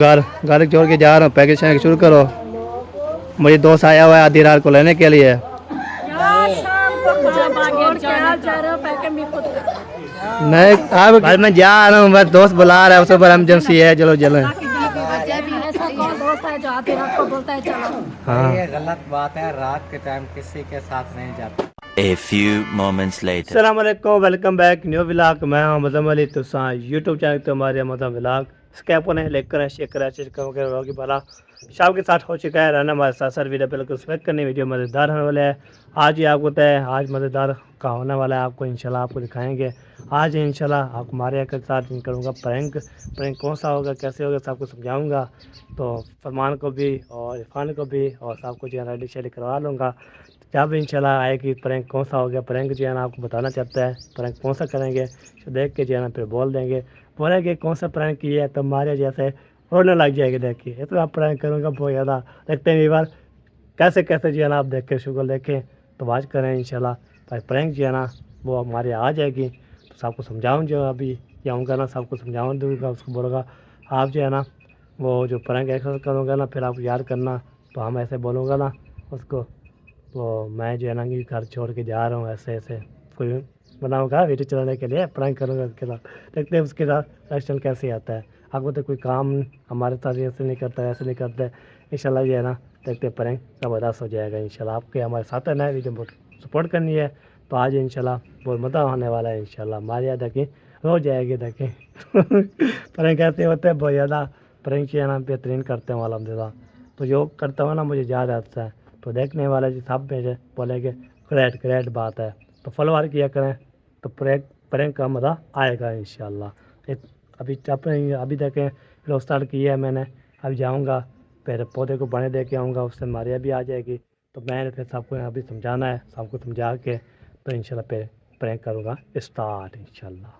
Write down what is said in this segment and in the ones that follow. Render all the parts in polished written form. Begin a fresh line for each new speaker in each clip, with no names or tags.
घर घर छोड़ के जा रहा हूँ, पैकेज शुरू करो। मुझे दोस्त आया हुआ है आधी रात को लेने के लिए। नहीं अब बस मैं जा रहा हूँ, बस दोस्त बुला रहा है, उसके ऊपर इमरजेंसी है। चलो चलो। हाँ
गलत बात है, रात के टाइम किसी के साथ नहीं जाता।
A few moments later.
अस्सलाम वालेकुम, वेलकम बैक न्यू व्लॉग। मैं हूं मदम अली तुसा यूट्यूब चैनल तो हमारे मदम व्लॉग स्कैप ने लेकर शेयर करा कि भला शाम के साथ हो चुका है रहना हमारे साथ। सर वीडियो बिल्कुल एक्सपेक्ट करनी वीडियो मज़ेदार होने वाला है। आज ही आपको तय आज मज़ेदार का होने वाला है, आपको इंशाल्लाह आपको दिखाएंगे। आज इंशाल्लाह आपको हमारे के साथ करूँगा प्रैंक कौन सा होगा, कैसे होगा, सबको समझाऊँगा। तो फरमान को भी और इरफान को भी और सबको जो है रेडी शेडी करवा लूँगा। जब इंशाल्लाह आएगी प्रैंक कौन सा हो गया, प्रैंक जो है ना आपको बताना चाहता है प्रैंक कौन सा करेंगे, तो देख के जो है ना फिर बोल देंगे, बोलेंगे कौन सा प्रैंक किया है, तो हमारे जैसे रोने लग जाएगी। देखिए इतना प्रैंक करूँगा बहुत ज़्यादा। देखते हैं एक बार कैसे कैसे जो है ना आप देखें शुगर देखें तो बात करें इंशाल्लाह। भाई प्रैंक जो है ना वो हमारे आ जाएगी तो सबको समझाऊँ, जो अभी जाऊँगा ना सबको समझाऊँ दूँगा। उसको बोलूँगा आप जो है ना वो जो प्रैंक ऐसा करूँगा ना फिर आप याद करना, तो हम ऐसे बोलूँगा ना उसको, तो मैं जो है ना कि घर छोड़ के जा रहा हूँ ऐसे ऐसे कोई बनाऊँगा वीडियो चलाने के लिए, प्रैंक करूँगा उसके साथ। देखते हैं उसके साथ रिएक्शन कैसे आता है। आपको तो कोई काम हमारे साथ ऐसे नहीं करता, ऐसे नहीं करते। इंशाल्लाह जो है ना देखते हैं प्रैंक ज़बरदस्त हो जाएगा इंशाल्लाह। आपके हमारे साथ है ना वीडियो बहुत सपोर्ट करनी है, तो आज इंशाल्लाह बहुत मज़ा होने वाला है इंशाल्लाह। हमारे यहाँ देखें हो जाएगी देखें प्रैंक ऐसे होते हैं बहुत ज़्यादा। प्रैंक जो है ना बेहतरीन करते हैं अल्हम्दुलिल्लाह। तो जो करता हूँ ना मुझे याद आता है, तो देखने वाले जो सब मेरे बोलेंगे ग्रेट ग्रेट बात है। तो फॉलोअर किया करें तो प्रैंक का मज़ा आएगा इंशाल्लाह। अभी देखें फिर स्टार्ट किया है मैंने, अभी जाऊंगा फिर पौधे को पानी दे के आऊँगा, उससे मारिया भी आ जाएगी। तो मैंने फिर सबको अभी समझाना है, सबको समझा के तो इंशाल्लाह फिर प्रैंक करूँगा स्टार्ट इंशाल्लाह।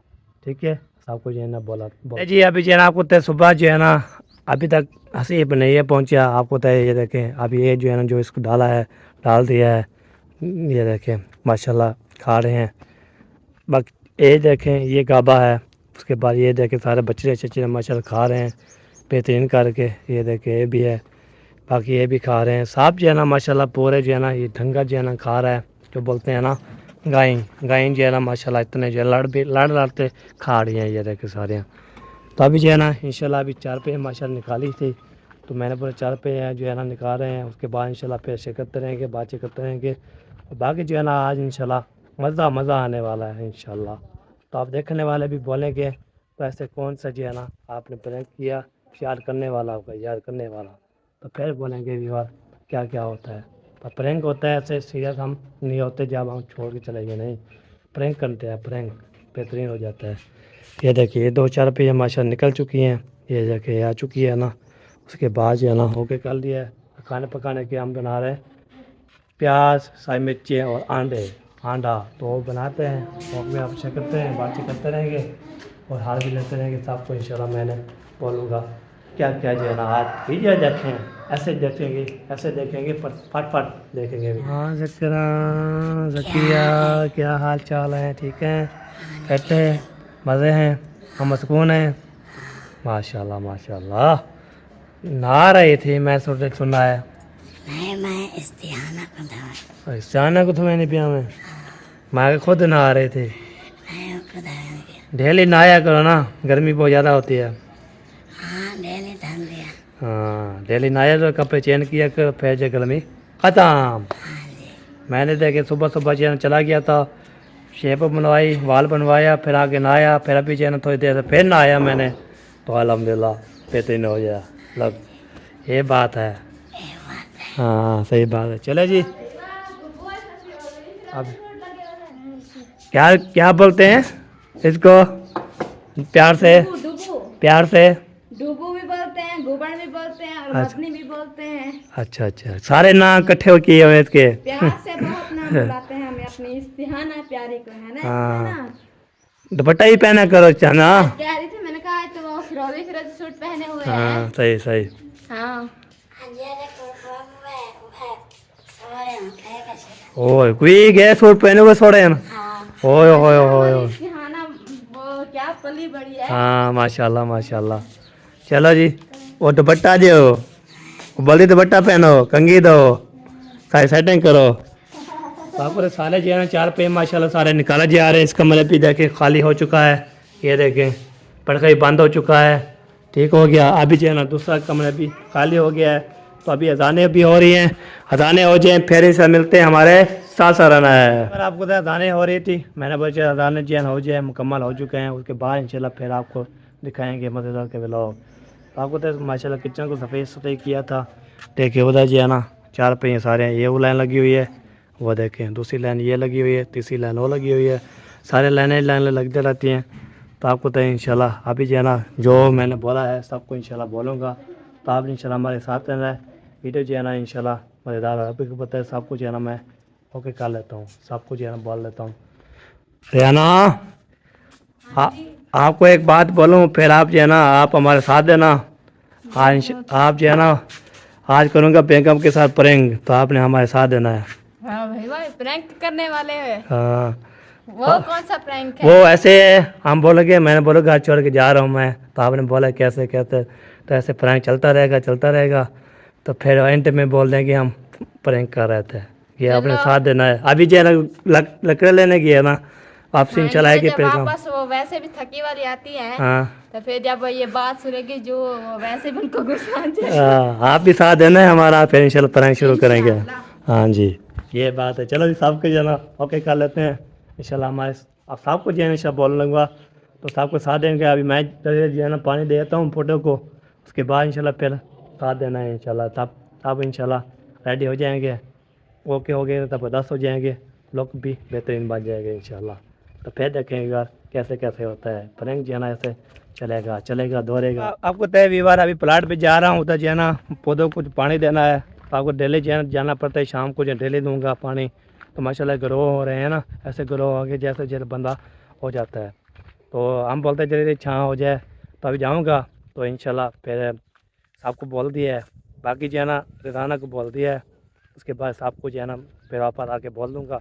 ठीक है सबको जो है ना बोला जी। अभी जो है ना आपको तय सुबह जो है ना अभी तक हंसी नहीं है पहुँचा आपको तय। ये देखें अभी ये जो है ना जो इसको डाला है डाल दिया है, ये देखें माशाल्लाह खा रहे हैं। बाकी ये देखें ये गाबा है, उसके बाद ये देखें सारे बच्चे चच्चे माशाल्लाह खा रहे हैं बेहतरीन करके। ये देखें ये भी है, बाकी ये भी खा रहे हैं। सांप जो है ना माशाल्लाह पूरे जो है ना ये ढंगा जो है ना खा रहा है, जो बोलते हैं ना गाय जो है ना माशाल्लाह इतने जो है लड़ते खा रही हैं। ये देखें सारे। तो अभी जो है ना इंशाल्लाह अभी 4 पे माशाल्लाह निकाली थी, तो मैंने पूरे 4 पे जो है ना निकाल रहे हैं। उसके बाद इंशाल्लाह फिर ऐसे करते रहेंगे, बातचीत करते रहेंगे। और बाकी जो है ना आज इंशाल्लाह मज़ा आने वाला है इंशाल्लाह। तो आप देखने वाले भी बोलेंगे तो ऐसे कौन सा जो है ना आपने प्रैंक किया याद करने वाला होगा, याद करने वाला। तो फिर बोलेंगे भी और क्या क्या होता है। पर प्रैंक होता है ऐसे सीरियस हम नहीं होते जब हम छोड़ के चले गए, नहीं प्रैंक करते हैं, प्रैंक बेहतरीन हो जाता है। ये देखिए 2-4 पे माशा निकल चुकी हैं, ये देखिए आ चुकी है ना। उसके बाद जो है ना होके कर दिया है। खाने पकाने के हम बना रहे हैं प्याज साई मिर्ची और आंडा तो वो बनाते हैं, वो में आप करते हैं, बातचीत करते रहेंगे और हार भी लेते रहेंगे। सबको इंशाल्लाह मैंने बोलूँगा क्या क्या जो है ना आज वीडियो देखें, ऐसे देखेंगे पर फट देखेंगे। हाँ जकिया क्या हाल चाल है, ठीक है, कहते हैं मज़े हैं, हम सुकून हैं माशाल्लाह माशाल्लाह। नहा रही थी मैं सुना है।
नहीं मैं इस्तिहाना को धवा
इस्तिहाना को तो मैंने पिया मैं खुद नहा रहे थे।
नहीं को धवा
डेली नहाया करो ना, गर्मी बहुत ज़्यादा होती है।
हाँ डेली धन दिया।
हाँ डेली नहाया तो कपड़े चेंज किया कर, फिर जो गर्मी ख़त्म।
हाँ जी
मैंने देखे सुबह चैन चला गया था, शेप बनवाई, वाल बनवाया, फिर आगे नहाया, फिर अभी चैन थोड़ी देर से फिर नहाया मैंने, तो अल्हम्दुलिल्लाह बेहतरीन हो गया। मतलब ये बात है,
ये बात है।
हाँ सही बात है। चले जी अब क्या क्या बोलते हैं इसको प्यार से प्यार से
डुबू भी बोलते हैं, गुबड़ भी बोलते हैं और
अच्छा।
बथनी भी बोलते हैं।
अच्छा सारे नाम इकट्ठे किए हुए इसके।
प्यार से बहुत नाम बुलाते हैं हमें अपनी इस्तिहाना प्यारी को, है ना
हाँ।
इस्तिहाना?
दुपट्टा ही पहना करो चना।
कह रही थी मैंने कहा तो वो फिरोजी सूट पहने हुए हैं।
हाँ सही
हाँ
अंजरे को वह सवारे हम कहेगा चला।
ओए कोई गए सूट पहने हुए सोड़े हैं।
हाँ
ओए होए होए
इस्तिहाना वो क्या पली बड़ी है।
हाँ माशाल्लाह माशाल्लाह। चलो जी वो दुपट्टा जो बोली दुपट्टा पहनो, कंघी दो, सारी सेटिंग करो। तो आपको सारे जो है ना 4 पे माशाल्लाह सारे निकाले जा रहे हैं। इसका मतलब भी देखें खाली हो चुका है, ये देखें पड़का ही बंद हो चुका है, ठीक हो गया। अभी जो है ना दूसरा कमरा भी खाली हो गया है। तो अभी अजानें भी हो रही हैं, अजानें हो जाएँ फिर इसे मिलते हैं हमारे साथ रहना है। अगर आपको तो अजानें हो रही थी, मैंने बोला अजानें जो है हो जाए, मुकम्मल हो चुके हैं, उसके बाद इंशाल्लाह फिर आपको दिखाएंगे मज़ेदार के व्लॉग। तो आपको तो माशाल्लाह किचन को सफ़ेद सफ़ेद किया था। देखिए उधर जो है ना 4 पे सारे ये वो लाइन लगी हुई है, वो देखें दूसरी लाइन ये लगी हुई है, तीसरी लाइन वो लगी हुई है, सारे लाइनें लगती रहती हैं। तो आपको तो इंशाल्लाह अभी जो है ना जो मैंने बोला है सबको इंशाल्लाह बोलूँगा। तो आप इंशाल्लाह हमारे साथ रहना है। वीडियो जो है ना इंशाल्लाह मज़ेदार है। अभी को पता है सब कुछ जो है ना मैं ओके कर लेता हूँ, सब कुछ जो है ना बोल लेता हूँ। रियाना आपको एक बात बोलूँ, फिर आप जो है ना आप हमारे साथ देना। आज आप जो है ना आज करूँगा बेगम के साथ प्रैंक, तो आपने हमारे साथ देना है।
हाँ भाई प्रैंक करने वाले हैं।
हाँ
वो कौन सा प्रैंक
वो
है?
ऐसे हम बोलोगे, मैंने बोला घर छोड़ के जा रहा हूँ मैं, तो आपने बोला कैसे कहते, तो ऐसे प्रैंक चलता रहेगा। तो फिर एंड में बोल दें कि हम प्रैंक कर रहे थे, ये आपने साथ देना है। अभी जो है ना लकड़े लेने की है ना, वापसी इंशाल्लाह है कि
जब वापस वो वैसे भी थकी वाली आती है,
हाँ
तो फिर जब ये बात सुनेगी जो वैसे भी उनको गुस्सा आ जाएगा।
आप भी साथ देना है हमारा, फिर इंशाल्लाह प्रैंक शुरू करेंगे। हाँ जी ये बात है। चलो जी सबको जो है ना ओके कर लेते हैं इंशाल्लाह। हमारे अब सबको जो है इंशाल्लाह बोल लूँगा, तो सबको साथ देंगे। अभी मैं जो है ना पानी देता हूँ फोटो को, उसके बाद इंशाल्लाह फिर साथ देना है इंशाल्लाह। तब इंशाल्लाह रेडी हो जाएंगे, ओके हो गए तब 10 हो जाएंगे, लोग भी बेहतरीन बन जाएंगे इंशाल्लाह। तो फिर देखेंगे कैसे कैसे होता है प्रैंक जो है ना, ऐसे चलेगा दौड़ेगा। आपको तय वीवार अभी प्लाट पे जा रहा हूँ, उधर जो है ना पौधों को पानी देना है। तो आपको डेली जो है जाना पड़ता है, शाम को जो डेली दूंगा पानी। तो माशाल्लाह ग्रो हो रहे हैं ना, ऐसे ग्रो हो गए जैसे जैसे बंदा हो जाता है। तो हम बोलते हैं जल्दी छाँव हो जाए, तो अभी जाऊँगा तो इंशाल्लाह फिर सबको बोल दिया है। बाकी जो है ना रिदाना को बोल दिया है, उसके बाद सबको जो है ना फिर वापस आके बोल दूँगा।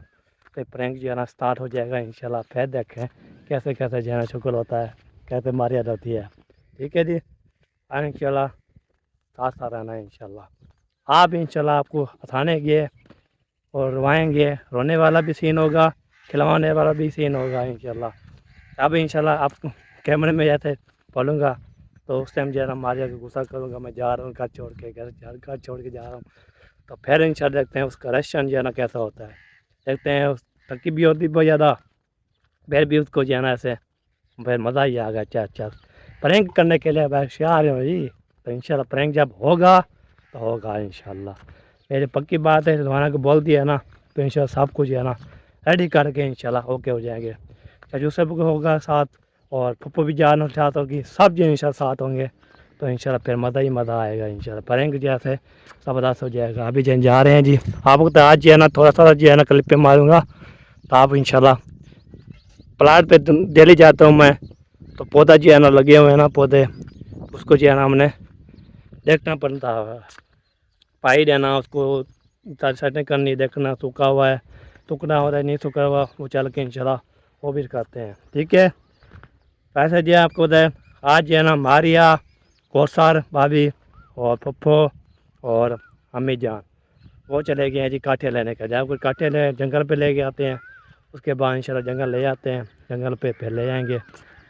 तो प्रैंक जो है ना स्टार्ट हो जाएगा इंशाल्लाह। फिर देखें कैसे कैसे जो है ना शुक्र होता है, कैसे मारिया जाती है। ठीक है जी, इंशाल्लाह साथ रहना है इंशाल्लाह। आप इंशाल्लाह आपको हंसाएंगे और रुआएंगे, रोने वाला भी सीन होगा, खिलवाने वाला भी सीन होगा इंशाल्लाह। अब इंशाल्लाह आप कैमरे में जैसे बोलूँगा तो उस टाइम जो है ना मारिया को गुस्सा करूँगा, मैं जा रहा हूँ घर छोड़ के जा रहा हूँ। तो फिर इंशाल्लाह देखते हैं उसका रिएक्शन जो है ना कैसा होता है। देखते हैं उस थकी भी होती बहुत ज़्यादा, फिर भी उसको जो है ना ऐसे फिर मज़ा ही आ गया। चल प्रैंक करने के लिए मैं तैयार हूँ जी। तो इंशाल्लाह प्रैंक जब होगा तो होगा इंशाल्लाह, मेरी पक्की बात है। रिजवाना को बोल दिया है ना, तो इंशाल्लाह सब कुछ है ना रेडी करके इंशाल्लाह ओके हो जाएंगे। चाचू सब को होगा साथ, और पप्पू भी जान साथ होगी, सब जो इंशाल्लाह साथ होंगे। तो इंशाल्लाह फिर मज़ा ही मज़ा आएगा इंशाल्लाह। प्रैंक जैसे ज़बरदस्त हो जाएगा। अभी जन जा रहे हैं जी, आपको तो आज जो है ना थोड़ा सा जो है ना क्लिप पे मारूँगा। तो आप इंशाल्लाह प्लाट पे डेली जाता हूँ मैं, तो पौधा जो है ना लगे हुए हैं ना पौधे, उसको जो है ना हमने देखना पड़ता है, पाई देना उसको, सेटिंग करनी, देखना सूखा हुआ है, टुकड़ा हो रहा है नहीं सूखा हुआ, वो चल के इंशाल्लाह वो भी करते हैं। ठीक है, वैसे जो है आपको बताए आज जो है ना मारिया, कौसर भाभी और पप्पो और अम्मी जान वो चले गए हैं जी काठे लेने का। जब कोई काठे ले जंगल पे ले के आते हैं, उसके बाद इंशाल्लाह जंगल ले जाते हैं, जंगल पे फिर ले जाएंगे,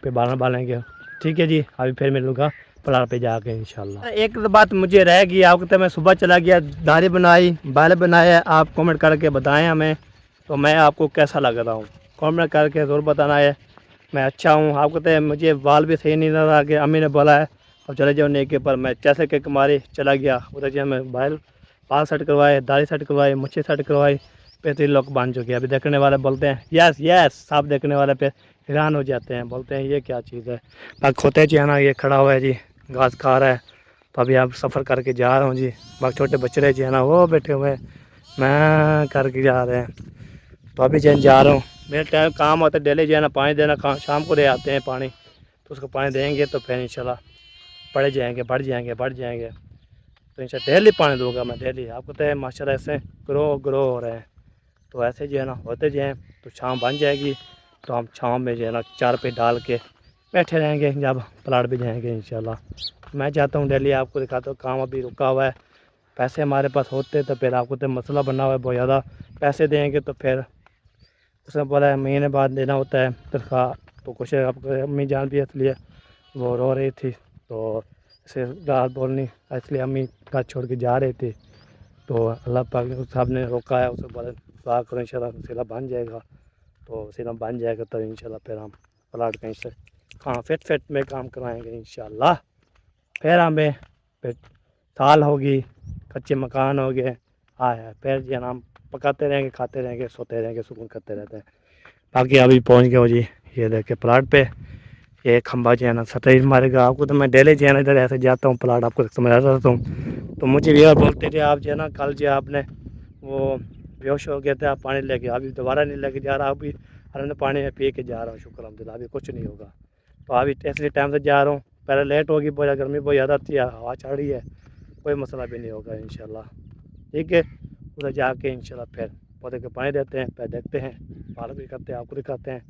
फिर बालेंगे। ठीक है जी, अभी फिर मिलूँगा प्लाट पे जाके इंशाल्लाह। एक बात मुझे रह गई, आपको तो मैं सुबह चला गया, दाढ़ी बनाई, बाल बनाए, आप कमेंट करके बताएं हमें, तो मैं आपको कैसा लग रहा हूँ कमेंट करके ज़रूर बताना है। मैं अच्छा हूँ, आपको तो मुझे बाल भी सही नहीं नजर आ गया, अम्मी ने बोला है अब चले जाओ नेके पर, मैं जैसे कि कुमारी चला गया उधर जो मैं बाल सेट करवाए, दाढ़ी सेट करवाई, मुच्छी सेट करवाई, बेहतरीन लोग बन चुके हैं। अभी देखने वाले बोलते हैं यस, सब देखने वाले पे हैरान हो जाते हैं, बोलते हैं ये क्या चीज़ है। बाकी खोते जो है ना ये खड़ा हुआ है जी, घास खा रहा है। तो अभी आप सफ़र करके जा रहा हूँ जी। बाकी छोटे बच्चे जो है ना वो बैठे हुए हैं, मैं करके जा रहे हैं। तो अभी जो जा रहा हूँ, मेरा टाइम काम होता है डेली जो है ना पानी देना, शाम को ले आते हैं पानी, तो उसको पानी देंगे तो फिर इंशाल्लाह बढ़ जाएंगे। तो इंशाल्लाह डेली पानी दूंगा मैं डेली। आपको तो माशाल्लाह ऐसे ग्रो हो रहे हैं, तो ऐसे जो है ना होते जाएँ तो छाँव बन जाएगी। तो हम छाँव में जो है ना 4 पे डाल के बैठे रहेंगे, जब प्लाट भी जाएंगे इंशाल्लाह। मैं चाहता हूँ डेली आपको दिखाता हूँ, काम अभी रुका हुआ है। पैसे हमारे पास होते तो फिर आपको तो मसला बना हुआ है बहुत ज़्यादा, पैसे देंगे तो फिर उसने बोला है महीने बाद देना होता है तनख्वाह। तो कुछ आपको अम्मी जान भी इसलिए वो रो रही थी, तो इसे रात बोलनी, इसलिए अम्मी घर छोड़ के जा रहे थे। तो अल्लाह पाक ने साहब ने रोका है, उसे बोला दुआ करो इंशाल्लाह सिला बन जाएगा। तो सिला बन जाएगा तो इंशाल्लाह फिर हम प्लाट कहीं से हाँ फिट में काम कराएंगे इंशाल्लाह। फिर हमें फिर साल होगी, कच्चे मकान हो गए, हाँ फिर जी हम पकाते रहेंगे, खाते रहेंगे, सोते रहेंगे, सुकून करते रहते हैं। बाकी अभी पहुंच गया हूँ जी, ये देखे प्लाट पे, ये खंबा जो है ना सतही मारेगा आपको। तो मैं डेली जो है ना इधर ऐसे जाता हूँ, प्लाट आपको समझाता रहता हूँ। तो मुझे भी बोलते थे आप जो है ना कल जो आपने वो बेहोश हो गया था, आप पानी लेके, अभी दोबारा नहीं लेके जा रहा, अभी अरे पानी में पी के जा रहा हूँ, शुक्र अल्हम्दुलिल्लाह अभी कुछ नहीं होगा। तो अभी इसलिए टाइम से जा रहा हूँ, पहले लेट होगी बहुत, गर्मी बहुत ज़्यादा थी, हवा चढ़ रही है, कोई मसला भी नहीं होगा इंशाल्लाह। ठीक है, उधर जाके इंशाल्लाह फिर पौधे को पानी देते हैं, फिर देखते हैं, पालक भी करते हैं, आपको दिखाते हैं,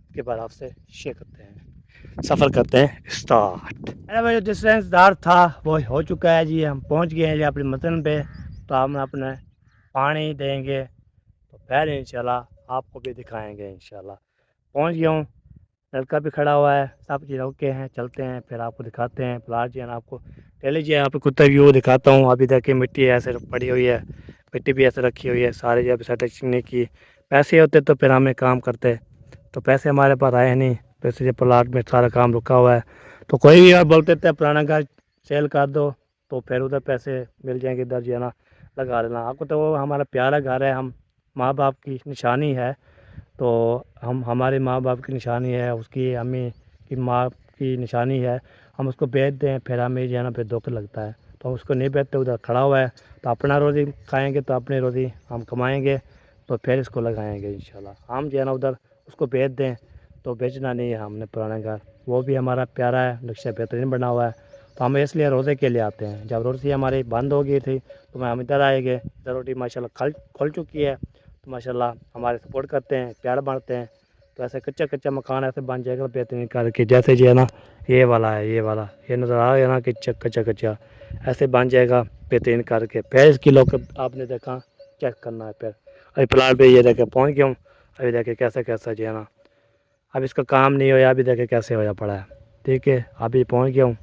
उसके बाद आपसे शेयर करते हैं, सफ़र करते हैं स्टार्ट। अरे भाई जो डिस्टेंसदार था वो हो चुका है जी, हम पहुंच गए हैं जी अपने मतन पे। तो हम अपने पानी देंगे तो फिर इंशाल्लाह आपको भी दिखाएंगे इंशाल्लाह। पहुंच गया हूँ, लड़का भी खड़ा हुआ है, सब चीज़ ओके हैं, चलते हैं फिर आपको दिखाते हैं प्लाट जो है ना आपको डेली जो है यहाँ पे कुत्ता व्यू दिखाता हूँ। अभी देखिए मिट्टी ऐसे पड़ी हुई है, मिट्टी भी ऐसे रखी हुई है, सारे जब सेटिंग नहीं की, पैसे होते तो फिर हमें काम करते, तो पैसे हमारे पास आए नहीं, पैसे जो प्लाट में सारा काम रुका हुआ है। तो कोई भी यार बोलते थे पुराना घर सेल कर दो तो फिर उधर पैसे मिल जाएंगे, इधर जो है ना लगा लेना। आपको तो वो हमारा प्यारा घर है, हम माँ बाप की निशानी है, तो हम हमारे माँ बाप की निशानी है, उसकी अम्मी की माँ की निशानी है, हम उसको बेच दें फिर हमें जो है ना फिर दुख लगता है। तो हम उसको नहीं बेचते, उधर खड़ा हुआ है, तो अपना रोज़ी खाएंगे तो अपनी रोज़ी हम कमाएंगे, तो फिर इसको लगाएंगे इंशाल्लाह। हम जो है ना उधर उसको बेच दें तो बेचना नहीं है हमने पुराना घर, वो भी हमारा प्यारा है, नक्शा बेहतरीन बना हुआ है। तो हम इसलिए रोज़े के लिए आते हैं, जब रोज़ी हमारी बंद हो गई थी तो हम इधर आएंगे, इधर रोटी माशाल्लाह खुल चुकी है, तो माशाल्लाह हमारे सपोर्ट करते हैं, प्यार बांटते हैं। तो ऐसे कच्चा मकान ऐसे बन जाएगा बेहतरीन करके, जैसे जो है ना ये वाला है, ये नज़र आ रहा है ना कि कच्चा ऐसे बन जाएगा बेहतरीन करके। फिर इसकी लोग आपने देखा चेक करना है। फिर अभी प्लाट पे ये देखे पहुँच गया हूँ, अभी देखे कैसा जो है ना अब इसका काम नहीं होया, अभी देखे कैसे होया पड़ा है। ठीक है, अभी पहुँच गया हूँ,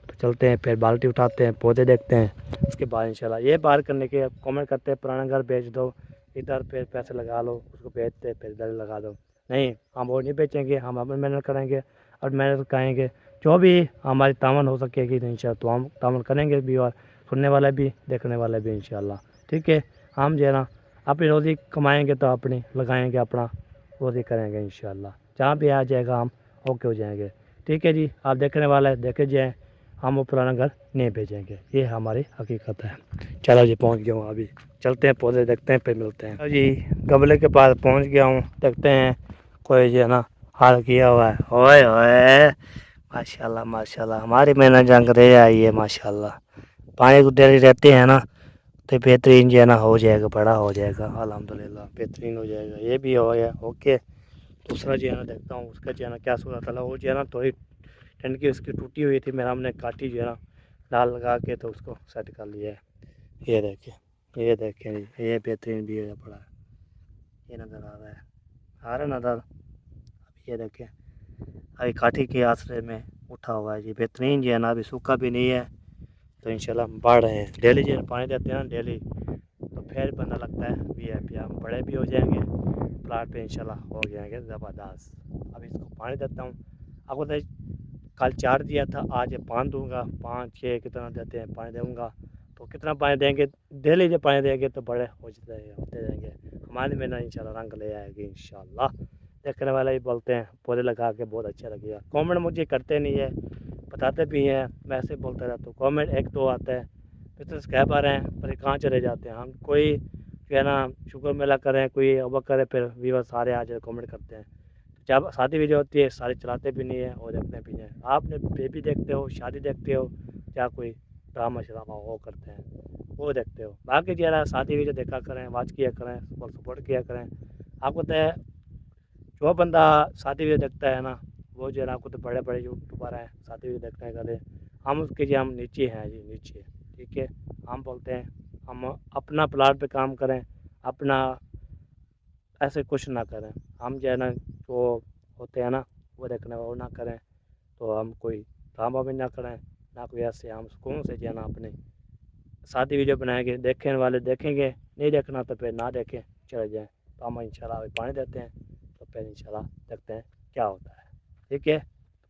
तो चलते हैं फिर बाल्टी उठाते हैं, पौधे देखते हैं, उसके बाद इंशाल्लाह ये बार करने के कमेंट करते हैं पुराना घर बेच दो, इधर फिर पैसे लगा लो, उसको बेचते फिर इधर लगा दो। नहीं, हम वो नहीं बेचेंगे, हम अपनी मेहनत करेंगे और मेहनत करेंगे, जो भी हमारी तावन हो सकेगी तो इंशाल्लाह तो हम तावन करेंगे भी, और सुनने वाले भी देखने वाले भी इंशाल्लाह। ठीक है, हम जो है ना अपनी रोज़ी कमाएँगे तो अपनी लगाएँगे, अपना रोज़ी करेंगे इंशाल्लाह, जहाँ भी आ जाएगा हम ओके हो जाएंगे। ठीक है जी, आप देखने वाले देखे जाएँ, हम वो पुराना घर नहीं भेजेंगे, ये हमारी हकीकत है। चलो जी पहुंच गया हूँ, अभी चलते हैं पौधे देखते हैं, फिर मिलते हैं। तो जी गमले के पास पहुंच गया हूँ, देखते हैं कोई जो है ना हाल किया हुआ है। ओए ओए माशाल्लाह माशाल्लाह, हमारी मेहनत जंग रही आई है माशाल्लाह। पानी को डेली रहते हैं ना तो बेहतरीन जो है ना हो जाएगा, बड़ा हो जाएगा अल्हम्दुलिल्लाह, बेहतरीन हो जाएगा। ये भी हो गया ओके। दूसरा जो है ना देखता हूँ उसका जो है ना क्या सूरत है, वो जो है ना थोड़ी टंकी उसकी टूटी हुई थी, मेरा हमने काटी जो है ना डाल लगा के तो उसको सेट कर लिया है। ये देखें जी, ये बेहतरीन भी हो पड़ा है, ये नज़र आ रहा है, आ रहा नज़र। अभी ये देखें अभी काठी के आसरे में उठा हुआ है जी, बेहतरीन जो है ना, अभी सूखा भी नहीं है, तो इंशाल्लाह हम बढ़ रहे हैं। डेली जो पानी देते हैं ना डेली, तो फिर बंदा लगता है VIP, हम बड़े भी हो जाएंगे, प्लाट पे इंशाल्लाह हो जाएंगे ज़बरदस्त। अभी इसको पानी देता हूँ, आपको तो कल 4 दिया था, आज 5 दूंगा, 5 6 कितना देते हैं पानी दूंगा, तो कितना पानी देंगे डेली जब पानी देंगे तो बड़े होते जाएंगे, हमारे में ना इंशाल्लाह रंग ले आएगी इंशाल्लाह। देखने वाले भी बोलते हैं पौधे लगा के बहुत अच्छा लगेगा, कमेंट मुझे करते नहीं है, बताते भी हैं, मैं ऐसे बोलता रहता हूँ, कमेंट 1-2 आता है, फिर तो सब्सक्राइब आ रहे हैं पर कहाँ चले जाते हैं। हम कोई जो है ना शुक्र मेला करें, कोई अबक करे, फिर व्यूअर सारे आ जाए कमेंट करते हैं। जब शादी वीडियो होती है सारे चलाते भी नहीं है और देखते भी हैं। आपने बेबी देखते हो, शादी देखते हो, या कोई ड्रामा शरामा वो करते हैं वो देखते हो, बाकी जरा शादी वीडियो देखा करें, वाच किया करें और सपोर्ट किया करें। आपको तो जो बंदा शादी वीडियो देखता है ना वो जो है ना, आपको तो बड़े बड़े यूट्यूबर हैं शादी वीडियो देखने के लिए, हम उसके जी हम नीचे हैं जी, नीचे। ठीक है, हम बोलते हैं हम अपना प्लाट पे काम करें, अपना ऐसे कुछ ना करें। हम जो है ना वो होते हैं ना वो देखने वो ना करें, तो हम कोई ड्रामा भी ना करें, ना कोई ऐसे हम सुकून से जो है ना अपने शादी वीडियो बनाएंगे, देखने वाले देखेंगे, नहीं देखना तो फिर ना देखें, चले जाएँ। तो हम इंशाल्लाह अभी पानी देते हैं, तो फिर इंशाल्लाह देखते हैं क्या होता है। ठीक है,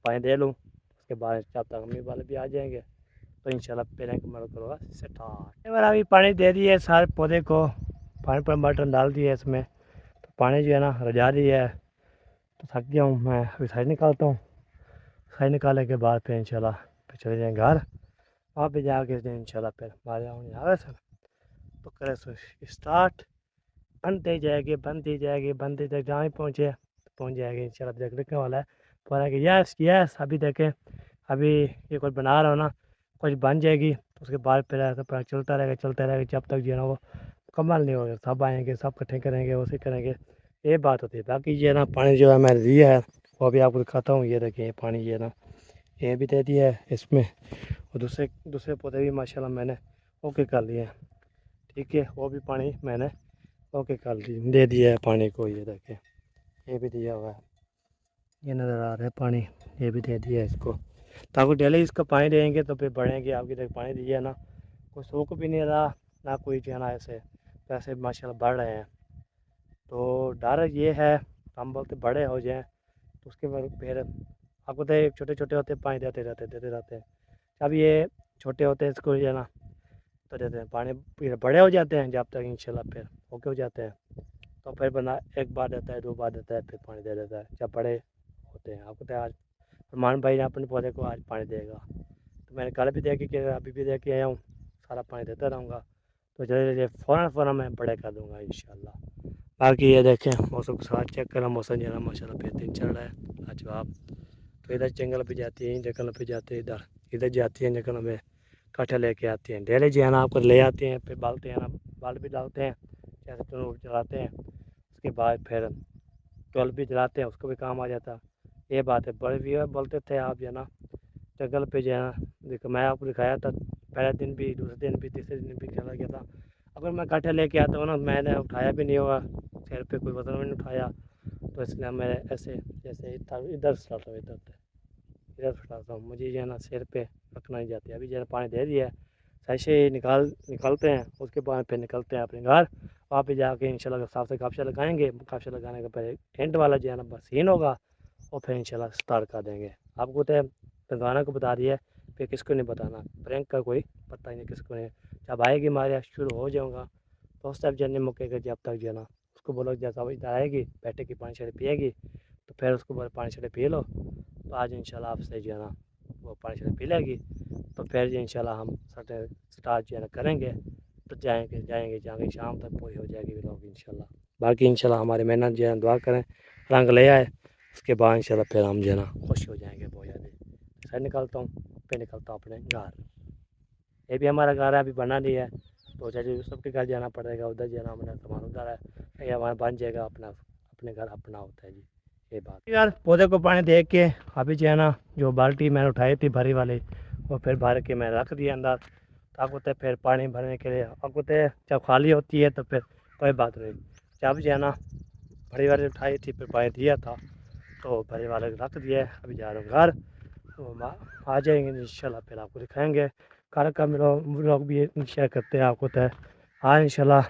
पानी दे लूँ, उसके बाद जब तक अम्मी वाले भी आ जाएंगे तो इंशाल्लाह फिर एक मर करूँगा स्टार्ट। एक बार अभी पानी दे दिए सारे पौधे को, पानी पर बटन डाल दिए इसमें, तो पानी जो है ना रजा रही है। तो थक गया हूँ मैं, अभी साइड निकालता हूँ। साइड निकालने के बाद फिर इंशाल्लाह फिर चले जाएँ घर। वहाँ पे जाके इंशाल्लाह फिर हमारे यहाँ सर तो करे सो स्टार्ट। बनती जाएगी बनती जाएगी बनती जाएगी, जहाँ ही पहुँचे तो पहुँच जाएगी इंशाल्लाह। देख लिखने वाला है बोला कि यस यस, अभी देखें अभी ये कुछ बना रहा हो ना, कुछ बन जाएगी तो उसके बाद फिर ऐसा पूरा चलता रहेगा जब तक जो है ना वो मुकम्मल नहीं होगा। सब आएंगे, सब इकट्ठे करेंगे, उसे करेंगे, ये बात होती है। बाकी ये ना पानी जो है मैंने दिया है वो अभी आपको दिखाता हूँ। ये देखिए पानी ये ना ये भी दे दिया है इसमें, और दूसरे दूसरे पौधे भी माशाल्लाह मैंने ओके कर लिए हैं। ठीक है, वो भी पानी मैंने ओके कर दे दिया है पानी को। ये देखें ये भी दिया हुआ है, ये नज़र आ रहा है पानी, ये भी दे दिया है इसको। ताकि डेली इसका पानी देंगे तो फिर बढ़ेंगे। आपकी देख पानी दिया है ना, कोई सूख भी नहीं रहा ना कोई जो है ना ऐसे पैसे माशाल्लाह बढ़ रहे हैं। तो डर ये है हम बोलते बड़े हो जाएं तो उसके बाद फिर आपको तो छोटे छोटे होते पानी देते रहते हैं। अब ये छोटे होते हैं इसको जो है ना तो देते हैं पानी, फिर बड़े हो जाते हैं जब तक इंशाल्लाह फिर ओके हो जाते हैं तो फिर बना एक बार देता है, 2 बार देता है, फिर पानी दे देता है जब बड़े होते हैं। आपको तो आज फरमान भाई ने अपने पौधे को आज पानी देगा, तो मैंने कल भी दे के किया, अभी भी दे के आया हूँ, सारा पानी देता रहूँगा। तो जल्दी जल्दी फ़ौरन मैं बड़े कर दूँगा इंशाल्लाह। बाकी ये देखें मौसम के साथ चेक करा, मौसम जो है ना माशाल्लाह बेहतरीन चल रहा है लाजवाब। तो इधर जंगल पे जाती है, जंगल पे जाते हैं, इधर इधर जाती हैं जंगल में, काठा लेके आती हैं, डेली जो है ना आपको ले आते हैं, फिर बालते हैं ना, बाल भी डालते हैं, जैसे तंदूर जलाते हैं, उसके बाद फिर टोल भी जलाते हैं, उसको भी काम आ जाता है। ये बात है। बड़े भी बोलते थे आप जो है ना जंगल पे जो है ना, देखो मैं आपको दिखाया था पहले दिन भी, दूसरे दिन भी, तीसरे दिन भी चला गया था। अगर मैं काठा लेके आता हूँ ना, मैंने उठाया भी नहीं होगा, सिर पे कोई वजन भी नहीं उठाया, तो इसलिए मैं ऐसे जैसे इधर चलाता हूँ, इधर चलाता हूँ, मुझे जो है ना सिर पे रखना नहीं जाती। अभी जो है पानी दे दिया है, सही से निकलते हैं, उसके बाद फिर निकलते हैं अपने घर। वहाँ पे जाके इंशाल्लाह साफ से काफशा लगाएंगे, काफशा लगाने के पहले टेंट वाला जो है ना बस सीन होगा, और फिर इंशाल्लाह स्टार्ट कर देंगे। आपको तो गाना को बता दिया, फिर किसको नहीं बताना, प्रैंक का कोई पता ही नहीं किसको नहीं। जब आएगी हमारे शुरू हो जाऊँगा तो उस टाइप जन्ने मुकेगा, जब तक जो है ना उसको बोलो जैसा वो इधर आएगी बैठेगी पानी छड़े पिएगी, तो फिर उसको बोलो पानी छड़े पी लो, तो आज इंशाल्लाह आपसे जो है ना वो पानी छड़े पी लेगी। तो फिर इंशाल्लाह हम स्टार्ट जो है ना करेंगे, तो जाएंगे शाम तक पूरी हो जाएगी व्लॉग इंशाल्लाह। बाकी इंशाल्लाह हमारी मेहनत जो है दुआ करें रंग ले आए, उसके बाद इंशाल्लाह फिर हम जो है ना खुश हो जाएंगे बहुत ज़्यादा। सर निकलता हूँ, फिर निकलता हूँ अपने घर। ये भी हमारा घर है, अभी बना नहीं है, तो जैसे सबके घर जाना पड़ेगा, उधर जाना हमारा सामान उधर है, ये हमारा बन जाएगा अपना, अपने घर अपना होता है जी, ये बात यार। पौधे को पानी दे के अभी जो है ना जो बाल्टी मैंने उठाई थी भरी वाली, वो फिर भर के मैं रख दिया अंदर, ताकि तो फिर पानी भरने के लिए आपको तो जब खाली होती है तो फिर कोई बात नहीं। जब जो है ना भरी वाली उठाई थी फिर पानी दिया था, तो भरी वाले रख दिया है। अभी जा रहा हूँ घर, तो आ जाएंगे इंशाल्लाह, फिर आपको दिखाएंगे घर का लोग भी शेयर करते हैं आपको तो। हाँ इंशाल्लाह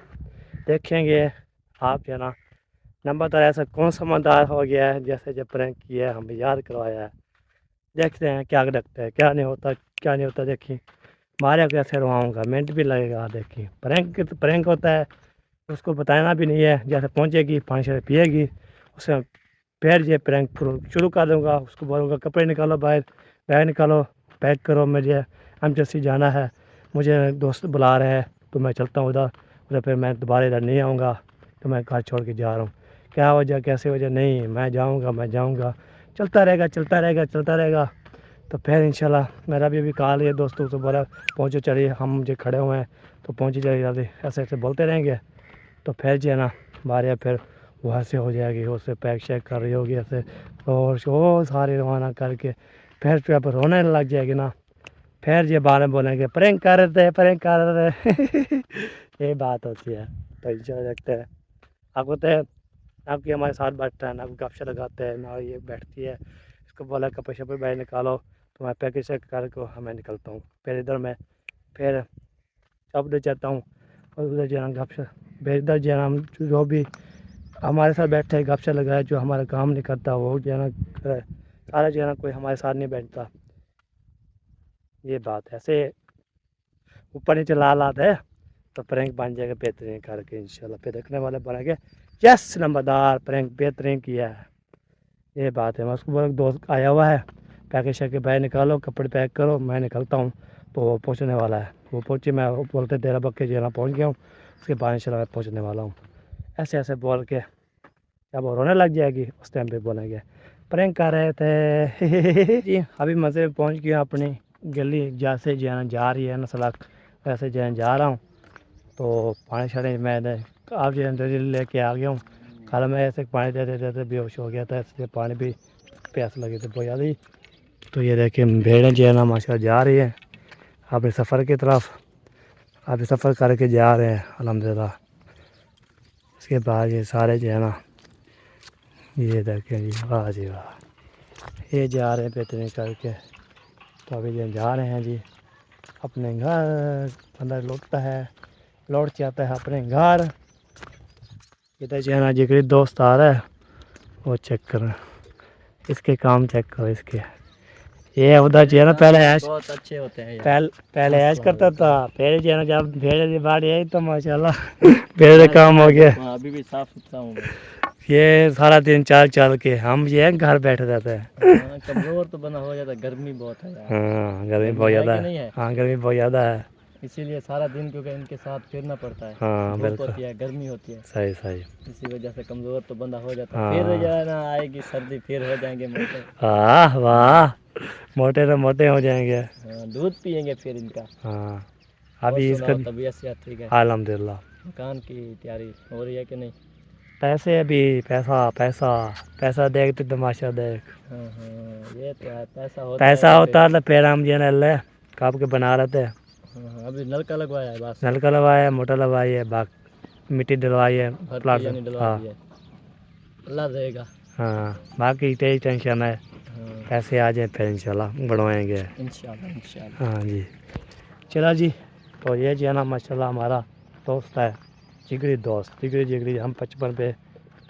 देखेंगे आप जो है ना। नंबर तो ऐसा कौन समझदार हो गया है जैसे जब प्रैंक किया है, हमें याद करवाया है। देखते हैं क्या लगता है, क्या नहीं होता क्या नहीं होता। देखिए मारे कैसे रुआऊँगा, मिनट भी लगेगा। देखिए प्रैंक तो प्रैंक होता है, उसको बताना भी नहीं है। जैसे पहुँचेगी पानी से पिएगी, उसे फिर ये प्रैंक शुरू कर दूँगा। उसको बोलूँगा कपड़े निकालो बाहर, बैग निकालो, पैक करो, मुझे एमरजेंसी जाना है, मुझे दोस्त बुला रहे हैं, तो मैं चलता हूँ उधर। उधर फिर मैं दोबारा इधर नहीं आऊँगा, तो मैं घर छोड़ के जा रहा हूँ। क्या वजह कैसे वजह नहीं, मैं जाऊँगा। चलता रहेगा। तो फिर इंशाल्लाह मेरा भी अभी कॉल है दोस्तों से, बोला पहुँचो चलिए, हम मुझे खड़े हुए हैं तो पहुँची जाइए जल्दी। ऐसे ऐसे बोलते रहेंगे, तो फिर जो है ना हमारे फिर वो ऐसे हो जाएगी, उससे पैक शैक कर रही होगी ऐसे, और वो सारे रवाना करके फिर जो है रोने लग जाएगी ना, फिर ये बारे बोलेंगे प्रैंक कर रहे थे, प्रैंक कर रहे थे। ये बात होती है। तो इंजॉय रखते हैं। आपको तो आपकी हमारे साथ बैठता है ना, गपशप लगाते हैं ना, ये बैठती है। इसको बोला कपड़े शपड़े भाई निकालो, तो मैं पैकेज चेक कर मैं निकलता हूँ। फिर इधर मैं फिर अब उधर जाता हूँ और उधर जो है गपशप, फिर इधर जो है हम जो भी हमारे साथ बैठे हैं गपशप लगाए, जो हमारा काम नहीं करता वो जो है ना सारा जो है ना कोई हमारे साथ नहीं बैठता। ये बात है। ऐसे ऊपर नीचे लाल आते है तो प्रैंक बन जाएगा बेहतरीन करके इंशाल्लाह। फिर देखने वाले बनेंगे यस नंबरदार प्रैंक बेहतरीन किया है। ये बात है। मैं उसको बोला दोस्त आया हुआ है, पैकेज शैकेज भाई निकालो, कपड़े पैक करो, मैं निकलता हूँ। तो वो पहुँचने वाला है, वो पहुँची, मैं बोलते तेरा बक्के जना पहुँच गया हूँ, उसके बाद इंशाल्लाह मैं पहुँचने वाला हूँ। ऐसे ऐसे बोल के जब वो रोने लग जाएगी उस टाइम पे बोलेंगे प्रैंक कर रहे थे। जी अभी मज़े में पहुँच गया अपनी गली, जैसे जा रही है ना सड़क, वैसे जा रहा हूँ। तो पानी शानी मैंने आप लेके आ गया हूँ। कल मैं ऐसे पानी देते देते बेहोश हो गया था, इसलिए पानी भी प्यास लगी थी बहुत ज़्यादा ही। तो ये देखिए भेड़ें जो है ना माशाल्लाह जा रही है अपने सफ़र की तरफ, अभी सफ़र करके जा रहे हैं अल्हम्दुलिल्लाह। इसके बाद ये सारे जो है ना ये देखें जी, वाह जी वाह, ये जा रहे हैं बेहतरीन करके। तो अभी ये जा रहे हैं जी अपने घर। बंदा लौटता है, लौट जाता है अपने घर। इधर जो है ना जिगरी दोस्त आ रहा है, वो चेक करो इसके काम, चेक करो इसके। ये उधर जो है ना पहले ऐश
बहुत अच्छे होते हैं
पहले ऐश करता था, फिर जो है ना जब भेड़ की बारी आई तो माशाल्लाह भेड़ काम हो गया।
अभी भी साफ सुथरा हूँ।
ये सारा दिन चल के हम ये घर बैठे रहते हैं।
कमजोर तो बना हो जाता है, गर्मी बहुत है यार।
हाँ गर्मी बहुत ज़्यादा
कि नहीं
है।
है?
हाँ गर्मी बहुत ज़्यादा है।
इसीलिए सारा दिन क्योंकि इनके साथ फिरना पड़ता है।
हाँ
धूप
बिल्कुल
होती है, गर्मी होती है,
सही सही।
इसी वजह से कमजोर तो बंदा हो जाता है।
हाँ।
फिर जो है ना आएगी सर्दी, फिर हो जाएंगे मोटे।
वाह वाह, मोटे तो मोटे हो जाएंगे।
हाँ, दूध पियेंगे फिर इनका।
हाँ
और
अभी इसका
सुनाओ, तबीयत सेहत ठीक है?
अल्हम्दुलिल्लाह।
मकान की तैयारी हो रही है कि नहीं?
पैसे अभी पैसा पैसा पैसा देख तो तमाशा देख।
हाँ हाँ, ये तो है, पैसा होता
पैसा
है
होता तो फिर हम जो है ना काप के बना रहे थे।
हाँ हाँ, अभी नलका लगवाया है बस।
नलका लगवाया है, मोटर लगवाई है, मिट्टी डलवाई है,
भर
प्लाट
के यानी डलवा
हाँ
दिया है। अल्लाह देगा।
हाँ। बाकी यही टेंशन है,
हाँ
पैसे आ जाए फिर इंशाल्लाह बढ़वाएंगे।
इंशाल्लाह इंशाल्लाह।
हाँ जी चला जी। तो ये जो है ना माशाल्लाह हमारा दोस्त है, जिगरी दोस्त, जिगरी हम बचपन पे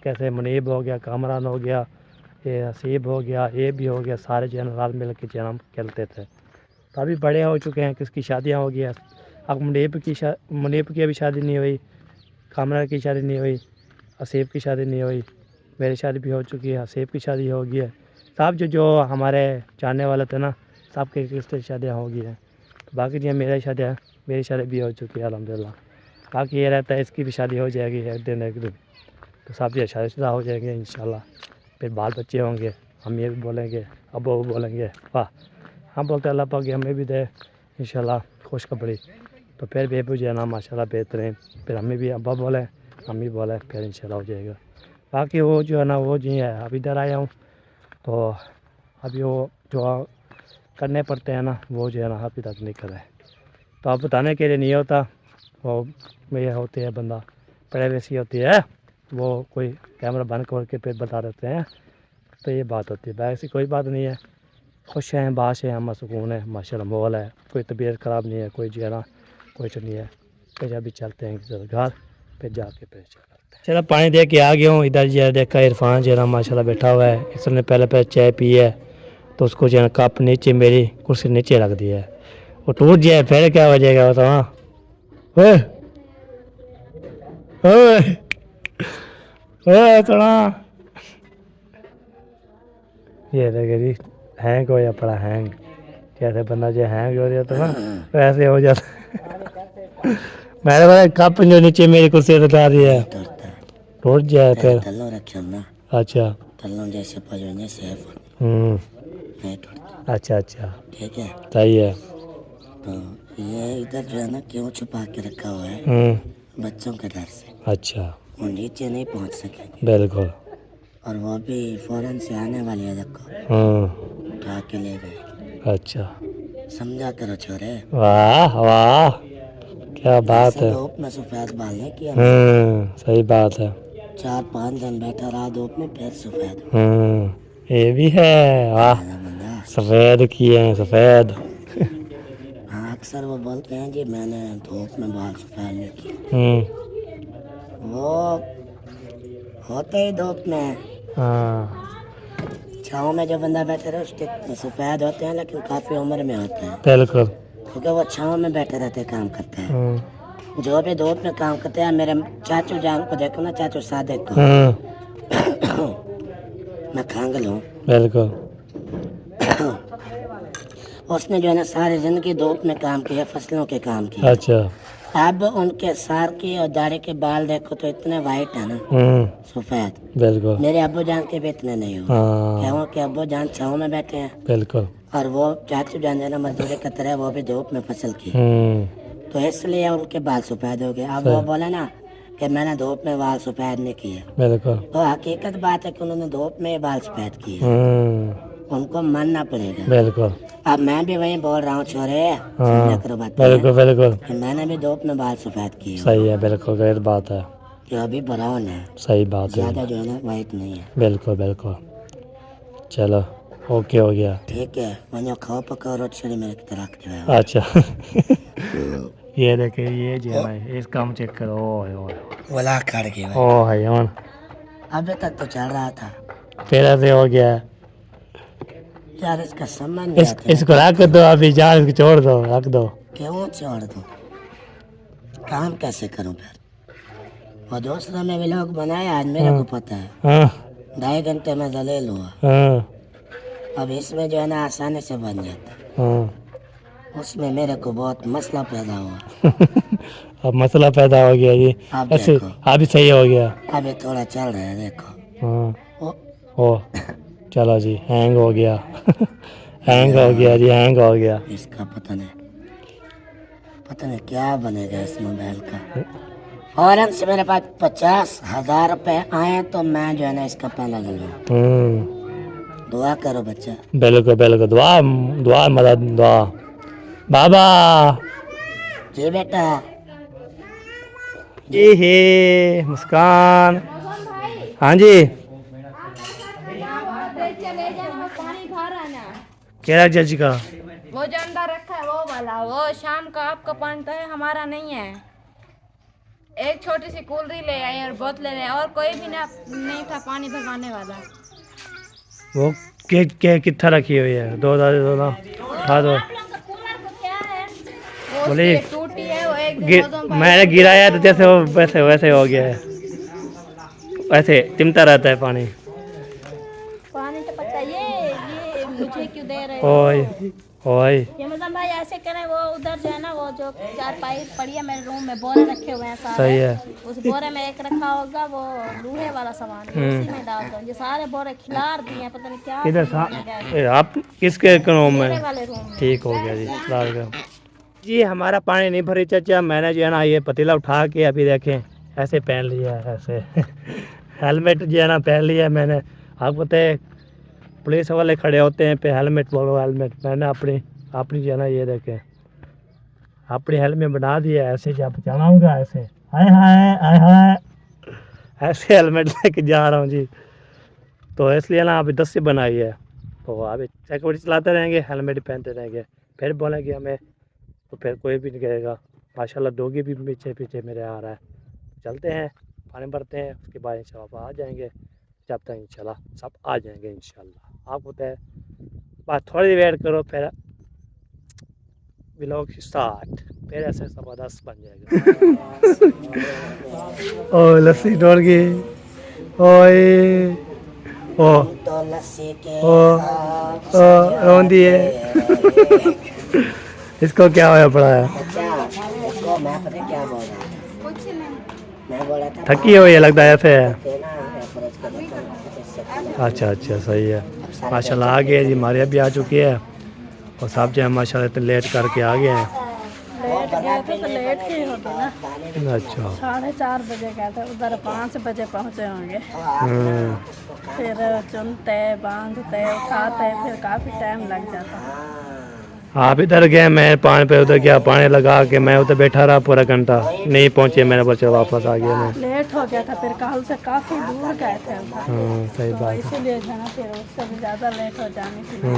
कैसे मुनीब हो गया, कामरान हो गया, ये हसीब हो गया, ये भी हो गया, सारे जो है ना रात मिल के जो है हम खेलते थे। तो अभी बड़े हो चुके हैं, किसकी शादियाँ हो गया। अब मुनीब की अभी शादी नहीं हुई, कामरान की शादी नहीं हुई, हसीब की शादी नहीं हुई, मेरी शादी भी हो चुकी है, हसीब की शादी हो गई है। सब जो हमारे जानने वाले थे ना, सब के किस्ते शादियाँ हो गई हैं। तो बाकी जो मेरी शादी भी हो चुकी है अल्हम्दुलिल्लाह। बाकी ये रहता है इसकी भी शादी हो जाएगी एक दिन। तो सब जो शादीशुदा हो जाएंगे इंशाल्लाह। फिर बाल बच्चे होंगे, हम ये भी बोलेंगे, अबू वो बोलेंगे वाह, हम बोलते अल्लाह पाक हमें भी दे इंशाल्लाह खुशखबरी। तो फिर बेबू जो है ना माशाल्लाह बेहतरीन, फिर हमें भी अब्बा बोले, हम भी बोले, फिर इंशाल्लाह हो जाएगा। बाकी वो जो है ना वो जी है, अभी इधर आया हूँ तो अभी वो जो करने पड़ते हैं ना वो जो है ना अभी तक नहीं करे। तो आप बताने के लिए नहीं होता, वो ये होती है बंदा प्राइवेसी होती है, वो कोई कैमरा बंद करके फिर बता देते हैं। तो ये बात होती है, ऐसी कोई बात नहीं है, खुश हैं, बाश है, हम सुकून है, माशाल्लाह माहौल है, कोई तबीयत ख़राब नहीं है, कोई जो है ना कुछ नहीं है। फिर अभी चलते हैं किसी घर, फिर जाके फिर चलो पानी दे के आ गया हूँ। इधर जो है देखा इरफान जो है ना माशाल्लाह बैठा हुआ है, इसने पहले चाय पी है, तो उसको जो है कप नीचे मेरी कुर्सी नीचे रख दिया है, वो टूट जाए फिर क्या हो जाएगा बताओ। थोड़ा ये देखे जी हैंग हो या पड़ा हैंग, जैसे बंदा जो हैंग हो जाता ना वैसे हो जाता। मैंने बोला कप जो नीचे मेरी कुर्सी रखा दी है टूट जाए फिर। अच्छा
जैसे पजने से नहीं टूटता।
अच्छा
ठीक है,
सही है।
तो ये इधर जो है ना क्यों छुपा के रखा हुआ है, बच्चों के डर से।
अच्छा
वो नीचे नहीं पहुंच सकेंगे,
बिल्कुल।
और वो भी फौरन से आने वाली है, देखो
हाँ
उठा के ले गए।
अच्छा
समझा करो छोरे,
वाह वाह, क्या बात
ऐसे
है।
धूप में सफेद बाल नहीं किया।
सही बात है।
4-5 दिन बैठा रहा धूप में फिर सफेद
ये भी है, वाह।
बंदा।
सफेद किए हैं, सफेद।
हाँ अक्सर वो बोलते हैं जी मैंने धूप में बाल सफेद नहीं किए। वो होते ही धूप में,
हाँ
छाँव में जो बंदा बैठे रहे उसके सफेद होते हैं लेकिन काफी उम्र में होते हैं,
बिल्कुल।
क्योंकि वो छाँव में बैठे रहते काम करते हैं। जो भी धूप में काम करते हैं, मेरे चाचू जान को देखो ना, चाचू सादे को, मैं खांगल हूँ।
बिल्कुल।
उसने जो है ना सारी जिंदगी धूप में काम किया, फसलों के काम किए।
अच्छा।
अब उनके सार की और दाढ़ी के बाल देखो तो इतने वाइट है ना, सफेद।
बिल्कुल।
मेरे अब्बू जान के भी इतने नहीं हुए, क्यों कि अब्बू जान छाँव में बैठे हैं,
बिल्कुल।
और वो चाचू जान है ना मजदूरी करते रहे, वो भी धूप में फसल की, तो इसलिए उनके बाल सफेद हो गए। अब वो बोले ना कि मैंने धूप में बाल सफेद नहीं किए,
बिल्कुल।
तो हकीकत बात है कि उन्होंने धूप में बाल सफेद किए, उनको मानना पड़ेगा।
बिल्कुल।
अब मैं भी वही बोल रहा हूँ छोरे, समझा करो बात।
बिल्कुल बिल्कुल,
कि मैंने भी धूप में बाल सफेद किए,
सही है, बिल्कुल गलत बात है।
कि अभी ब्राउन है,
सही बात है,
ज्यादा जो है ना वाइट नहीं है।
बिल्कुल बिल्कुल। चलो ओके हो गया।
ठीक है, वहीं खाओ पकाओ रोटी मेरे की तरह रख दे।
अच्छा। ये देखे, ये जो है इस काम चेक करो।
वला खड़ गए
ओ है यार,
अभी तक तो चल रहा था,
फिर ऐसे हो गया।
यार इसका सम्मान नहीं आता।
इसको रख दो अभी, जान इसको छोड़ दो, रख दो।
क्यों छोड़ दूं, काम कैसे करूं फिर? और दूसरा में भी लोग बनाया, आज मेरे को पता है, 2.5 घंटे में दलील हुआ। अब इसमें जो है ना आसानी से बन जाता, उसमें मेरे को बहुत मसला पैदा हुआ।
अब मसला पैदा हो गया जी,
अब
ऐसे
देखो,
अभी सही हो गया।
अभी थोड़ा चल रहा है देखो।
ओ चलो जी, हैंग हो गया। हैंग हो गया जी, हैंग हो गया।
इसका पता नहीं क्या बनेगा इस मोबाइल का। और से मेरे पास 50,000 रुपए आए तो मैं जो है ना इसका पहला ले लूँ। दुआ करो बच्चा।
बिल्कुल बिल्कुल, दुआ दुआ मदद दुआ। बाबा
जी बेटा।
जी हे मुस्कान। हाँ जी,
चले जाए, वो पानी भर आना।
केरा जज का
वो जो अंदर रखा है वो वाला, वो शाम का आपका पानी तो है, हमारा नहीं है। एक छोटी सी कूलरी ले आए और बोतलें ले, और कोई भी ना नहीं था पानी भरवाने वाला।
वो के कितना रखी हुई है? दो हाँ दो बोले
टूटी है वो, एक
मैंने गिराया तो जैसे वो वैसे वैसे हो गया है, वैसे चिमटा रहता है पानी।
पानी तो पता ये मुझे क्यों दे रहे
ओए ओए,
ये मतलब भाई ऐसे करें, वो उधर जो है ना वो जो 4 पाई पड़ी है मेरे रूम में, बोरे रखे हुए हैं सारे।
सही है।
उस बोरे में एक रखा होगा वो लोहे वाला सामान, उसी में डाल दो। ये सारे बोरे खिलार दिए हैं, पता नहीं क्या
किधर आप किसके रूम में?
मेरे वाले रूम में।
ठीक हो गया जी, फिलहाल का जी हमारा पानी नहीं भरी चाचा। मैंने जो है ना ये पतीला उठा के अभी देखें ऐसे पहन लिया है, ऐसे हेलमेट जो है ना पहन लिया है मैंने। आपको पता है पुलिस वाले खड़े होते हैं पे हेलमेट बोलो हेलमेट, मैंने अपनी जो है ना ये देखें अपनी हेलमेट बना दिया है। ऐसे जब चलाऊँगा ऐसे हाय हाय हाय हाय ऐसे हेलमेट लेके जा रहा हूँ जी। तो इसलिए ना अभी 10 से बनाई है, तो अभी सिक्योरिटी चलाते रहेंगे, हेलमेट पहनते रहेंगे, फिर बोलेंगे हमें, तो फिर कोई भी नहीं कहेगा। माशाल्लाह डोगी भी पीछे पीछे मेरे आ रहा है। चलते हैं, पानी भरते हैं, उसके बाद इंशाल्लाह आ जाएंगे। जब तक इंशाल्लाह सब आ जाएंगे इंशाल्लाह। आप होता है बस थोड़ी वेट करो, फिर व्लॉग स्टार्ट, फिर ऐसे ज़बरदस्त बन जाएगा। ओ लस्सी डोल गई, ओए ओ
तो लस्सी के
रोंदी है। इसको क्या होया पड़ा है?
इसको मैं पता क्या बोल रहा था,
कुछ नहीं,
मैं बोला था
थकी हो ये लगता है ऐसे है।
ना
अच्छा अच्छा सही है। माशाल्लाह आ गए जी, मारिया भी आ चुकी है और साहब जो है माशाल्लाह इतने लेट करके आ गए हैं।
लेट गए थे तो लेट ही होता ना।
अच्छा
4:30 बजे गए थे, उधर 5 बजे पहुँचे होंगे। फिर चुनते बांधते उठाते फिर काफ़ी टाइम लग जाता।
आप इधर गए, मैं पानी पे उधर गया, पानी लगा के मैं उधर बैठा रहा पूरा घंटा, नहीं पहुंचे, मेरे बच्चे वापस आ गया मैं।
लेट हो गया था, फिर कल से काफ़ी दूर गए थे हम।
सही
तो
बात है।
इसीलिए जाना, फिर उससे भी ज़्यादा लेट हो जाने के लिए।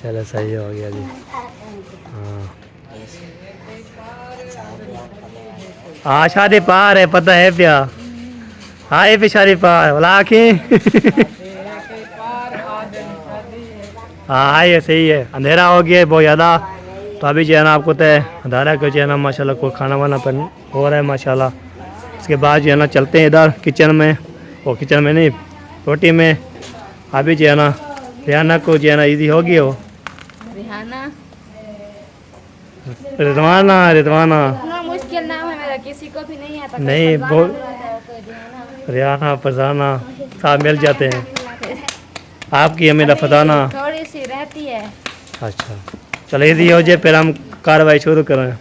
चलो सही हो गया जी। हाँ शादी पार है, पता है प्या। हाँ ये भी शादी पार बोला आखी। हाँ ये सही है, अंधेरा हो गया है बहुत ज़्यादा, तो अभी जो है ना आपको तो अंधेरा को जो है ना माशाल्लाह को खाना वाना बन हो रहा है माशाल्लाह। इसके बाद जो है ना चलते हैं इधर किचन में, वो किचन में नहीं रोटी में। अभी जो है ना रिहाना को जो है ना ईदी होगी वो
रिहाना
रिजवाना रिजवाना
इतना मुश्किल नाम है मेरा, किसी को भी नहीं आता।
नहीं बहुत रिहाना फरजाना सब मिल जाते हैं। आपकी अमीरा फताना
थोड़ी सी रहती है।
अच्छा चलो ईदी हो जाए फिर हम कार्रवाई शुरू करें।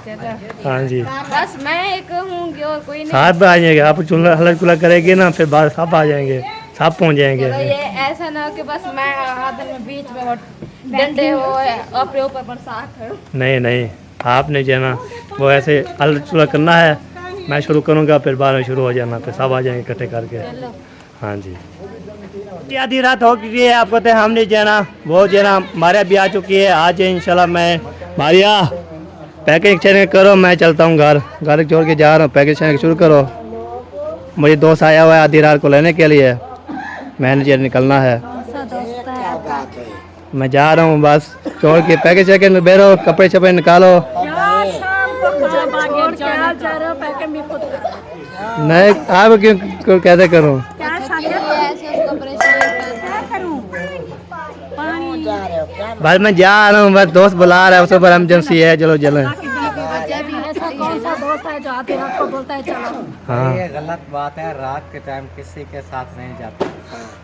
चलो
हाँ जी
बस मैं एक हूँ और कोई नहीं।
साथ में आ जाएंगे, आप चूल्हा हल्ला चूल्हा करेंगे ना, फिर बाद सब आ जाएंगे, सब पहुँच जाएंगे।
चलो ये ऐसा ना हो कि बस मैं आदम में बीच में वो डंडे हो अपने ऊपर बरसात हो।
नहीं नहीं, आपने जो है ना वो ऐसे हल्ला चूल्हा करना है, मैं शुरू करूँगा फिर बाद में शुरू हो जाना, फिर सब आ जाएंगे इकट्ठे करके।
चलो
हाँ जी आधी रात हो चुकी है, आपको तो हमने जो है ना वो जो है ना हमारे भी आ चुकी है। आज इंशाल्लाह मैं मारिया पैकिंग शैकिंग करो, मैं चलता हूँ घर, घर छोड़ के जा रहा हूँ, पैकिंग शैकिंग शुरू करो। मुझे दोस्त आया हुआ है आधी रात को लेने के लिए, मैंने जो निकलना है, मैं जा रहा हूँ बस छोड़ के। पैकिंग शैकिंग बेरो, कपड़े शपड़े निकालो। नहीं आप क्यों कैसे करूँ,
ऐसे उसको परेशान
बस मैं जा रहा हूँ, बस दोस्त बुला रहा है, उसके ऊपर इमरजेंसी है, चलो चलें।
ऐसा कौन सा दोस्त है जो आधी रात को बोलता है चलो?
हाँ
ये गलत बात है, रात के टाइम किसी के साथ नहीं जाते।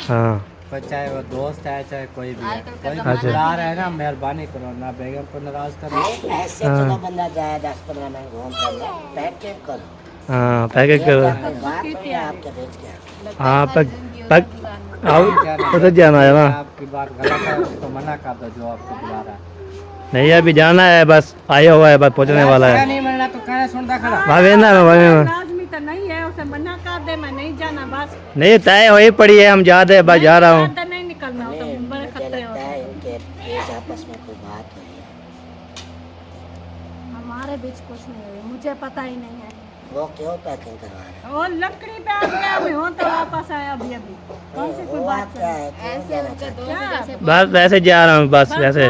हाँ
तो चाहे वो दोस्त है चाहे कोई भी है, कोई
अच्छा।
बुला रहा है ना, मेहरबानी करो ना, बेगम को नाराज करो।
ऐसे चलो बंदा जाए 10-15 मिनट घूम कर ले, पैकिंग करो।
हाँ पैकिंग करो।
बात हुई आपके बीच क्या?
हाँ पैक आओ उधर जाना है ना।
आपकी बात गलत है, उसको मना कर दो जो आपको बुला रहा है।
नहीं अभी जाना है, बस आया हुआ है, बस पहुँचने वाला है।
नहीं मिलना तो कहना सुनता खड़ा।
भाभी ना
लाजमी तो नहीं है, उसे मना कर दे, मैं नहीं जाना बस।
नहीं तय हो ही पड़ी है, हम जा रहे हैं, बस जा रहा हूँ।
ज्यादा नहीं निकलना हो तो बड़े
मुझे
खतरे
लगता
होते हैं।
है इनके बीच आपस में कोई बात हुई है।
हमारे बीच कुछ नहीं हुई, मुझे पता ही नहीं है।
वो क्यों पैकिंग करवा रहे हैं?
और लकड़ी पे आ गया मैं हूँ तो वापस आया अभी अभी। कौन सी कोई
हुआ
बात
क्या है, क्यों
ऐसे
जाना
उसके
चाहते
दोस्त जैसे
बस वैसे जा रहा हूँ, बस वैसे।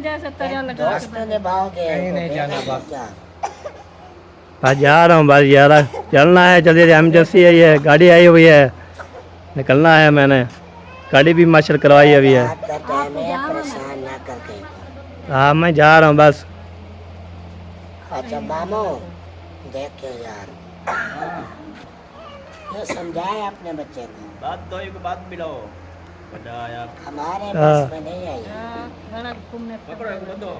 जैसे तरह
हैं?
लगा
दोस्त निभाओगे
कहीं
तो
नहीं जाना
बेटा
बस।
क्या?
बस जा रहा हूँ, बस जा रहा चलना है, जल्दी इमरजेंसी है, ये गाड़ी आई हुई है, निकलना है। मैंने गाड़ी भी मार्शल करवाई अभी है।
रात का टाइम है, परेशान ना कर कहीं को।
हाँ मैं जा रहा हूँ बस।
अच्छा मामू देख के यार, ये समझाए अपने बच्चे को,
बात दो एक बात मिलाओ बड़ा यार
हमारे
हाँ।
बस में नहीं आई।
घड़ा घूमने पे।
पकड़ो एक बंदो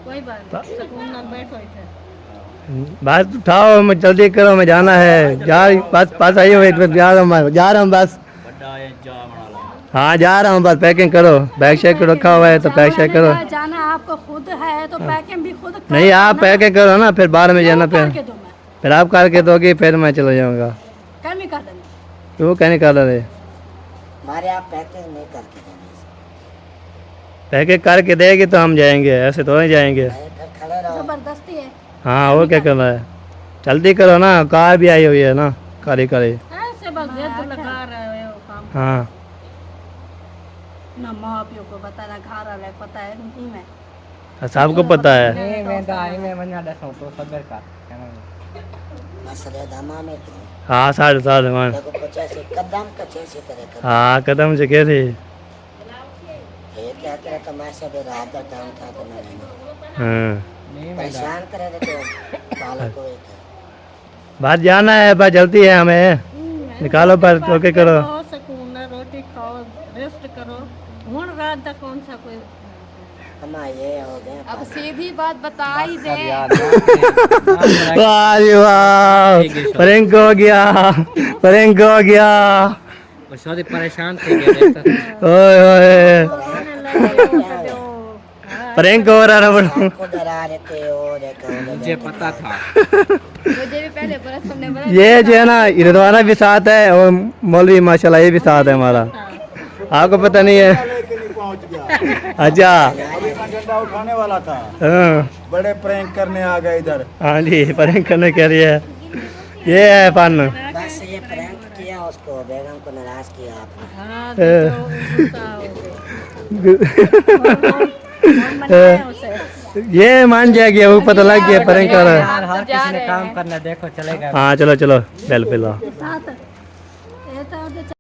कोई बात नहीं, सुकून ना बैठो इधर।
बस उठाओ, मैं जल्दी करो, मैं जाना है, जा बस पास आई हुई, जा रहा हूँ मैं, जा रहा हूँ बस।
बड़ा ये जा बना लो
हाँ जा रहा हूँ बस, पैकिंग करो, बैग शैक रखा हुआ है तो पैक शैक करो।
जाना आपको खुद है तो पैकिंग भी खुद करो
नहीं आप
ना।
पैकिंग करो ना, फिर बाद में जाना,
करके
फिर
दो मैं
फिर आप करके दोगे, फिर मैं चला जाऊँगा।
कम ही कर देना।
क्यों कहने कर रहे,
हमारे आप पैकिंग नहीं करके देंगे,
पैकिंग करके देगी तो हम जाएंगे, ऐसे तो नहीं जाएंगे।
इधर खड़े रहो।
जबरदस्ती है,
हाँ वो क्या करना है, जल्दी करो ना, कार भी आई हुई है ना, कारी कारी।
ऐसे बस जिद लगा रहे हो काम।
हाँ
ना माँ प्यो को पता ना घर वाले को पता है नहीं मैं।
सबको पता है।
नहीं मैं तो आई मैं मना दसो तो सबर का
बस रे दामा में तो
हाँ 7:30 मान।
देखो 85 कदम का 86 तरह का।
हाँ कदम से कह थी।
ये क्या करे तमाशा भी रात का टाइम था तो मैं
हाँ
नहीं मैं
परेशान करे थे तो बालक को ही था।
बात जाना है, बस जल्दी है हमें, निकालो पर ओके करो।
बहुत सुकून है, रोटी खाओ, रेस्ट करो। हूँ रात का कौन सा कोई
हमारा ये हो गए
अब सीधी बात बता ही दे।
यार
वाह जी वाह, प्रैंक हो गया, प्रैंक हो गया।
वो सॉरी परेशान थे क्या देखता
ओए ओए
खाने लगे हो तो
प्रैंक हो रहा है बड़ा
को डरा रहे थे वो देखो
मुझे पता था।
मुझे भी पहले बोला तुमने बोला
ये जो है ना रिदवाना भी साथ है और मौलवी माशाल्लाह ये भी साथ है हमारा। आपको पता नहीं है? अच्छा
झंडा उठाने वाला था,
हाँ
बड़े प्रैंक करने आ गए इधर।
हाँ जी प्रैंक करने के लिए ये है फन।
बस ये प्रैंक किया उसको, बेगम को नाराज किया आपने।
ये मान जाएगी वो पता लग गया प्रैंक कर रहा है।
यार हर किसी ने काम करना, देखो चलेगा।
हाँ चलो चलो बेल पिला।
साथ ये तो